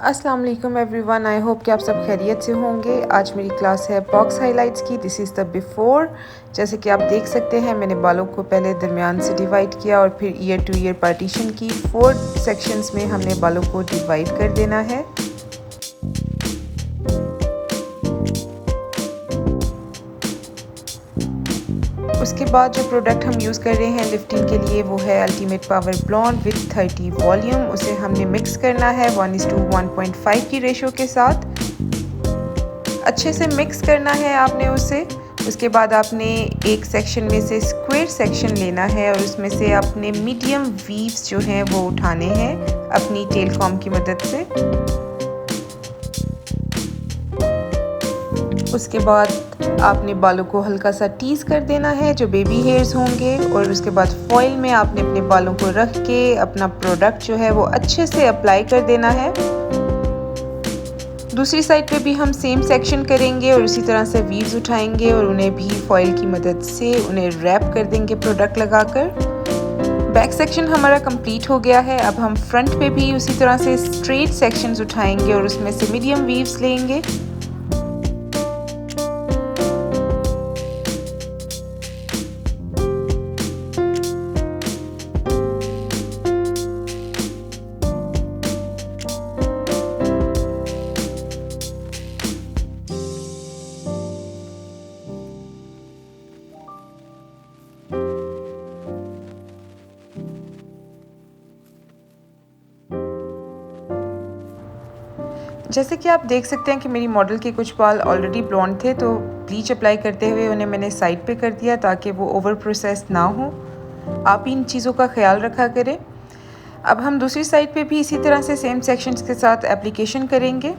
अस्सलाम वालेकुम everyone, I hope कि आप सब खैरियत से होंगे। आज मेरी क्लास है बॉक्स हाइलाइट्स की। This is the before. जैसे कि आप देख सकते हैं, मैंने बालों को पहले दरमियान से डिवाइड किया और फिर ईयर टू ईयर पार्टीशन की। 4 सेक्शंस में हमने बालों को डिवाइड कर देना है। उसके बाद जो प्रोडक्ट हम यूज़ कर रहे हैं लिफ्टिंग के लिए वो है ultimate power blonde with 30 volume. उसे हमने मिक्स करना है 1:1.5 की रेशो के साथ। अच्छे से मिक्स करना है आपने उसे। उसके बाद आपने एक सेक्शन में से स्क्वायर सेक्शन लेना है और उसमें से अपने मीडियम वीव्स जो हैं वो उठाने हैं अपनी टेल कॉम की मदद से। उसके बाद आपने बालों को हल्का सा टीज़ कर देना है जो बेबी हेयर्स होंगे, और उसके बाद फॉइल में आपने अपने बालों को रख के अपना प्रोडक्ट जो है वो अच्छे से अप्लाई कर देना है। दूसरी साइड पे भी हम सेम सेक्शन करेंगे और उसी तरह से वीव्स उठाएंगे और उन्हें भी फॉइल की मदद से उन्हें रैप कर देंगे प्रोडक्ट लगाकर। बैक सेक्शन हमारा कंप्लीट हो गया है। अब हम फ्रंट पे भी उसी तरह से स्ट्रेट सेक्शंस उठाएंगे और उसमें से मीडियम वीव्स लेंगे। जैसे कि आप देख सकते हैं कि मेरी मॉडल के कुछ बाल ऑलरेडी ब्लॉन्ड थे, तो ब्लीच अप्लाई करते हुए उन्हें मैंने साइड पे कर दिया ताकि वो ओवर प्रोसेस ना हो। आप इन चीज़ों का ख्याल रखा करें। अब हम दूसरी साइड पे भी इसी तरह से सेम सेक्शंस के साथ एप्लीकेशन करेंगे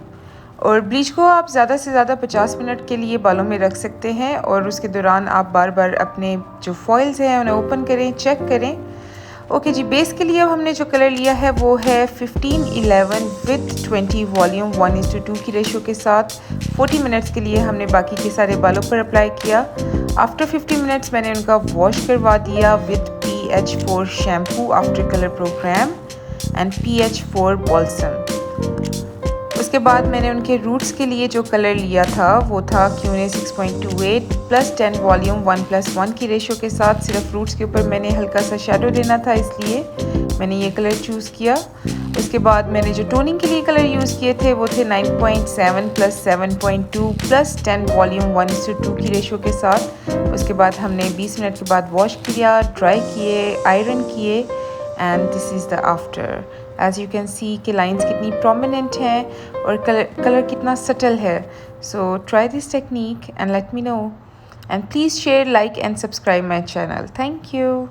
और ब्लीच को आप ज़्यादा से ज़्यादा 50 मिनट के लिए बालों में रख सकते हैं और उसके दौरान आप बार बार अपने जो फॉइल्स हैं उन्हें ओपन करें, चेक करें। ओके जी, बेस के लिए अब हमने जो कलर लिया है वो है 1511 विद 20 वॉल्यूम 1:2 की रेशो के साथ। 40 मिनट्स के लिए हमने बाकी के सारे बालों पर अप्लाई किया। आफ्टर 50 मिनट्स मैंने उनका वॉश करवा दिया with PH4 shampoo after colour programme and PH4 balsam. उसके बाद मैंने उनके रूट्स के लिए जो कलर लिया था वो था क्यूने 6.28 प्लस 10 वॉल्यूम 1+1 की रेशो के साथ। सिर्फ रूट्स के ऊपर मैंने हल्का सा शेडो देना था, इसलिए मैंने ये कलर चूज़ किया। उसके बाद मैंने जो टोनिंग के लिए कलर यूज़ किए थे वो थे 9.7 प्लस 7.2 प्लस 10 वॉल्यूम 1:2 की रेशो के साथ। उसके बाद हमने 20 मिनट के बाद वॉश किया, ड्राई किए, आयरन किए and this is the after. As you can see कि लाइंस कितनी प्रोमिनेंट हैं और कलर कितना सटल है। So try this technique and let me know, and please share, like and subscribe my channel. Thank you.